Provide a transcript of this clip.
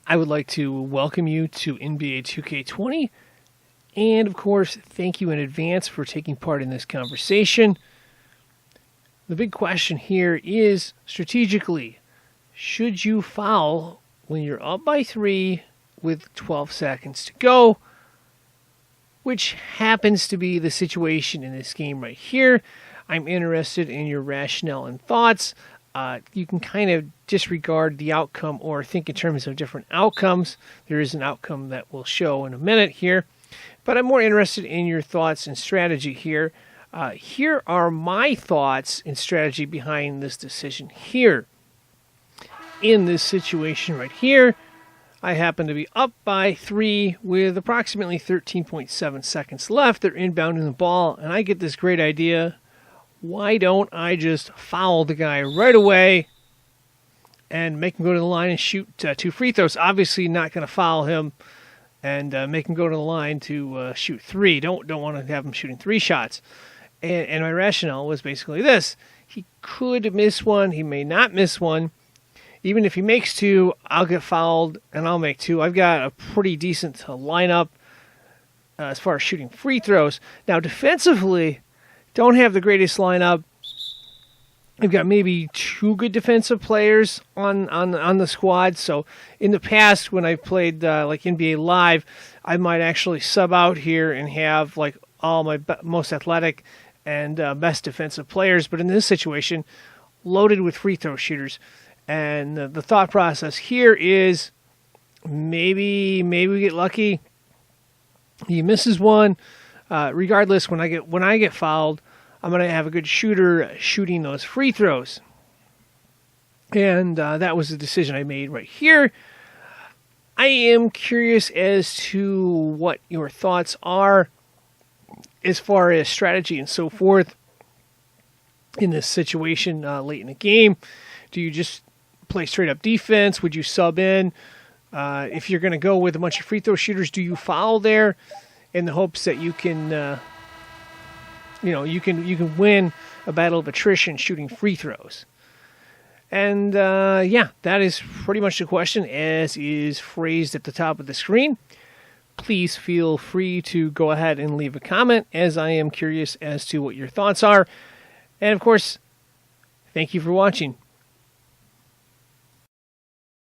I would like to welcome you to NBA 2K20. And, of course, thank you in advance for taking part in this conversation. The big question here is, strategically, should you foul when you're up by 3 with 12 seconds to go? Which happens to be the situation in this game right here. I'm interested in your rationale and thoughts. You can kind of disregard the outcome or think in terms of different outcomes. There is an outcome that we'll show in a minute here. But I'm more interested in your thoughts and strategy here. Here are my thoughts and strategy behind this decision here. In this situation right here, I happen to be up by 3 with approximately 13.7 seconds left. They're inbounding the ball, and I get this great idea. Why don't I just foul the guy right away and make him go to the line and shoot 2 free throws? Obviously not going to foul him and make him go to the line to shoot 3. Don't want to have him shooting 3 shots. And my rationale was basically this. He could miss one. He may not miss one. Even if he makes 2, I'll get fouled and I'll make 2. I've got a pretty decent lineup as far as shooting free throws. Now, defensively, don't have the greatest lineup. I've got maybe 2 good defensive players on the squad. So in the past, when I've played like NBA Live, I might actually sub out here and have like all my most athletic and best defensive players. But in this situation, loaded with free throw shooters. And the thought process here is maybe we get lucky. He misses one. Regardless, when I get fouled, I'm going to have a good shooter shooting those free throws. And that was the decision I made right here. I am curious as to what your thoughts are as far as strategy and so forth in this situation late in the game. Do you just play straight up defense? Would you sub in? If you're going to go with a bunch of free throw shooters, do you foul there in the hopes that you can, you can win a battle of attrition shooting free throws? And that is pretty much the question as is phrased at the top of the screen. Please feel free to go ahead and leave a comment, as I am curious as to what your thoughts are. And of course, thank you for watching.